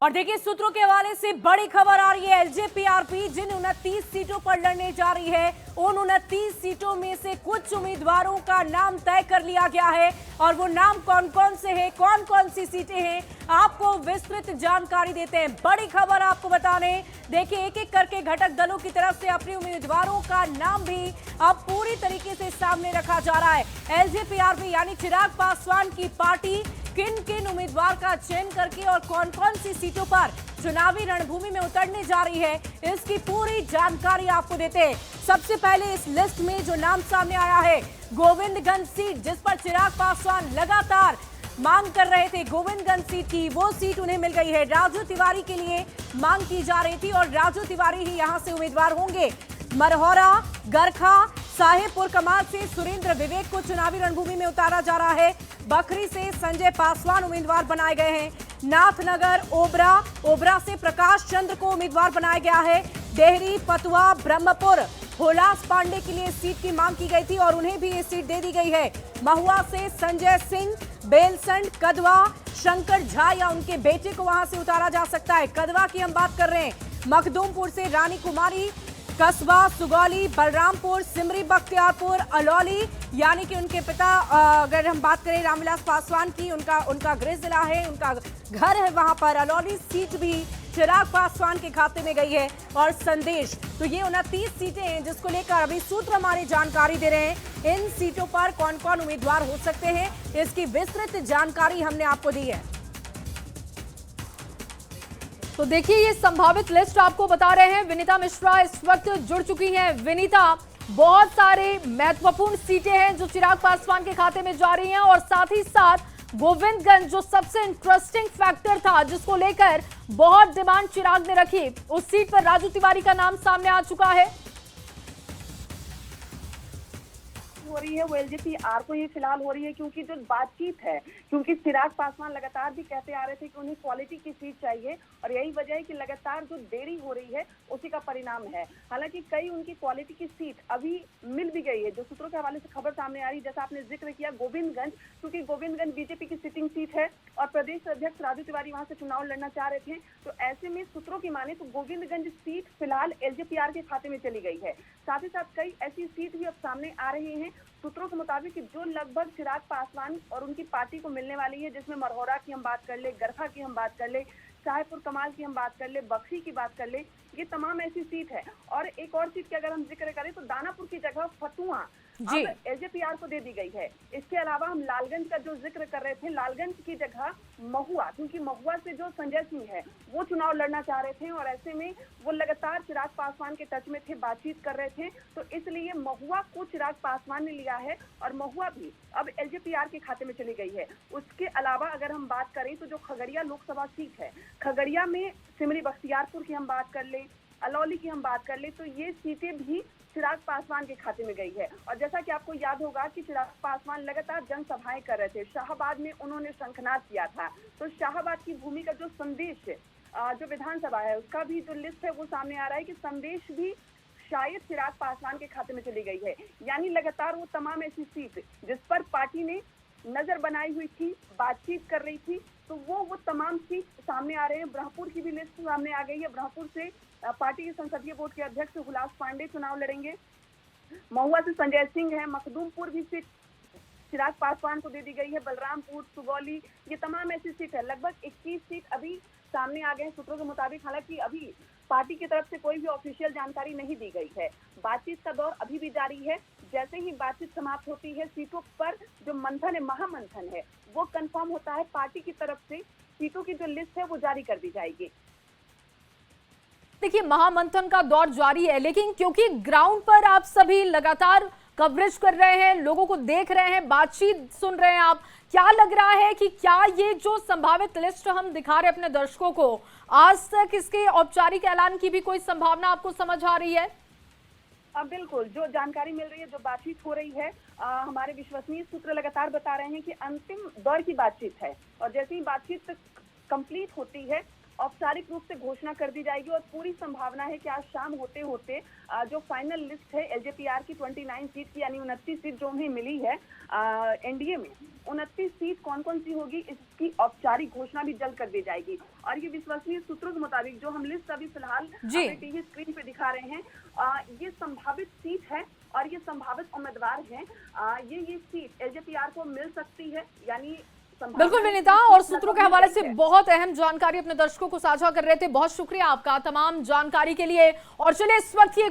और देखिए सूत्रों के हवाले से बड़ी खबर आ रही है। एलजेपीआरपी जिन 29 सीटों पर लड़ने जा रही है, उन 29 सीटों में से कुछ उम्मीदवारों का नाम तय कर लिया गया है और वो नाम कौन कौन से हैं, कौन कौन सी सीटें हैं, आपको विस्तृत जानकारी देते हैं। बड़ी खबर आपको बताने, देखिए एक एक करके घटक दलों की तरफ से अपने उम्मीदवारों का नाम भी अब पूरी तरीके से सामने रखा जा रहा है। एलजेपीआरपी यानी चिराग पासवान की पार्टी किन किन उम्मीदवार का चयन करके और कौन कौन सी सीटों पर चुनावी रणभूमि में उतरने जा रही है, इसकी पूरी जानकारी आपको देते हैं। सबसे पहले इस लिस्ट में जो नाम सामने आया है, गोविंदगंज सीट, जिस पर चिराग पासवान लगातार मांग कर रहे थे, गोविंदगंज सीट की वो सीट उन्हें मिल गई है। राजू तिवारी के लिए मांग की जा रही थी और राजू तिवारी ही यहां से उम्मीदवार होंगे। मरहौरा, गरखा, साहेबपुर कमाल से सुरेंद्र विवेक को चुनावी रणभूमि में उतारा जा रहा है। बखरी से संजय पासवान उम्मीदवार बनाए गए हैं। नाथनगर, ओबरा से प्रकाश चंद्र को उम्मीदवार बनाया गया है। डेहरी, पतुआ, ब्रह्मपुर, होलास पांडे के लिए सीट की मांग की गई थी और उन्हें भी ये सीट दे दी गई है। महुआ से संजय सिंह, बेलसंड, कदवा, शंकर झा या उनके बेटे को वहां से उतारा जा सकता है। कदवा की हम बात कर रहे हैं। मखदूमपुर से रानी कुमारी, कस्बा, सुगौली, बलरामपुर, सिमरी बख्तियारपुर, अलौली यानी कि उनके पिता, अगर हम बात करें रामविलास पासवान की, उनका गृह जिला है, उनका घर है वहां पर। अलौली सीट भी चिराग पासवान के खाते में गई है। और संदेश, तो ये 29 सीटें हैं जिसको लेकर अभी सूत्र हमारी जानकारी दे रहे हैं। इन सीटों पर कौन कौन उम्मीदवार हो सकते हैं, इसकी विस्तृत जानकारी हमने आपको दी है। तो देखिए ये संभावित लिस्ट आपको बता रहे हैं। विनीता मिश्रा इस वक्त जुड़ चुकी हैं। विनीता, बहुत सारे महत्वपूर्ण सीटें हैं जो चिराग पासवान के खाते में जा रही हैं और साथ ही साथ गोविंदगंज जो सबसे इंटरेस्टिंग फैक्टर था, जिसको लेकर बहुत डिमांड चिराग ने रखी, उस सीट पर राजू तिवारी का नाम सामने आ चुका है। हो रही है वो एलजेपीआर को ही फिलहाल हो रही है, क्योंकि जो बातचीत है, क्योंकि चिराग पासवान लगातार भी कहते आ रहे थे कि उन्हें क्वालिटी की सीट चाहिए और यही वजह है कि लगातार जो देरी हो रही है उसी का परिणाम है। हालांकि कई उनकी क्वालिटी की सीट अभी मिल भी गई है, जो सूत्रों के हवाले से खबर सामने आ रही है। जैसा आपने जिक्र किया गोविंदगंज, क्योंकि गोविंदगंज बीजेपी की सिटिंग सीट है और प्रदेश अध्यक्ष राजू तिवारी वहां से चुनाव लड़ना चाह रहे थे, तो ऐसे में सूत्रों की माने तो गोविंदगंज सीट फिलहाल एलजेपीआर के खाते में चली गई है। साथ ही साथ कई ऐसी सीट भी अब सामने आ रही है सूत्रों के मुताबिक जो लगभग चिराग पासवान और उनकी पार्टी को मिलने वाली है, जिसमें मरहौरा की हम बात कर ले, गरखा की हम बात कर ले, साहेबपुर कमाल की हम बात कर ले, बखरी की बात कर ले, ये तमाम ऐसी सीट है। और एक और सीट की अगर हम जिक्र करें तो दानापुर की जगह फतुआ एलजेपीआर को दे दी गई है। इसके अलावा हम लालगंज का जो जिक्र कर रहे थे, लालगंज की जगह महुआ, क्योंकि महुआ से जो संजय सिंह है वो चुनाव लड़ना चाह रहे थे और ऐसे में वो लगातार चिराग पासवान के टच में थे, बातचीत कर रहे थे, तो इसलिए महुआ को चिराग पासवान ने लिया है और महुआ भी अब एलजेपीआर के खाते में चली गई है। उसके अलावा अगर हम बात करें तो जो खगड़िया लोकसभा सीट है, खगड़िया में सिमरी बख्तियारपुर की हम बात कर ले, अलौली की हम बात कर ले, तो ये सीटें भी चिराग पासवान के खाते में गई है। और जैसा कि आपको याद होगा कि चिराग पासवान लगातार जनसभाएं कर रहे थे, शाहबाद में उन्होंने शंखनाद किया था, तो शाहबाद की भूमि का जो संदेश जो विधानसभा है उसका भी जो लिस्ट है वो सामने आ रहा है कि संदेश भी शायद चिराग पासवान के खाते में चली गई है। यानी लगातार वो तमाम ऐसी सीट जिस पर पार्टी ने नजर बनाई हुई थी, बातचीत कर रही थी, तो वो तमाम सीट सामने आ रहे हैं। ब्रह्मपुर की भी लिस्ट सामने आ गई है। ब्रह्मपुर से पार्टी के संसदीय बोर्ड के अध्यक्ष हुलास पांडे चुनाव लड़ेंगे। महुआ से संजय सिंह है। मखदूमपुर भी सीट चिराग पासवान को दे दी गई है। बलरामपुर, सुगौली, ये तमाम ऐसी सीट है। लगभग 21 सीट अभी सामने आ गए हैं सूत्रों के मुताबिक। हालांकि अभी पार्टी की तरफ से कोई भी ऑफिशियल जानकारी नहीं दी गई है। बातचीत का दौर अभी भी जारी है। जैसे ही बातचीत समाप्त होती है, सीटों पर जो मंथन है, महामंथन है, वो कंफर्म होता है। पार्टी की तरफ से सीटों की जो लिस्ट है वो जारी कर दी जाएगी। देखिए महामंथन का दौर जारी है, लेकिन क्योंकि ग्राउंड पर आप सभी लगातार कवरेज कर रहे हैं, लोगों को देख रहे हैं, बातचीत सुन रहे हैं, आप क्या लग रहा है कि क्या ये जो संभावित लिस्ट हम दिखा रहे हैं अपने दर्शकों को, आज तक इसके औपचारिक ऐलान की भी कोई संभावना आपको समझ आ रही है? बिल्कुल, जो जानकारी मिल रही है, जो बातचीत हो रही है, हमारे विश्वसनीय सूत्र लगातार बता रहे हैं कि अंतिम दौर की बातचीत है और जैसे ही बातचीत कंप्लीट होती है औपचारिक रूप से घोषणा कर दी जाएगी और पूरी संभावना है कि आज शाम होते होते जो फाइनल लिस्ट है एलजेपीआर की 29 सीट की, यानी 29 सीट जो उन्हें मिली है एनडीए में, 29 सीट कौन कौन सी होगी इसकी औपचारिक घोषणा भी जल्द कर दी जाएगी। और ये विश्वसनीय सूत्रों के मुताबिक जो हम लिस्ट अभी फिलहाल अपने टीवी स्क्रीन पे दिखा रहे हैं, ये संभावित सीट है और ये संभावित उम्मीदवार हैं। ये सीट एलजेपीआर को मिल सकती है, यानी बिल्कुल विनीता, और सूत्रों के हवाले से बहुत अहम जानकारी अपने दर्शकों को साझा कर रहे थे। बहुत शुक्रिया आपका तमाम जानकारी के लिए। और चलिए इस वक्त ये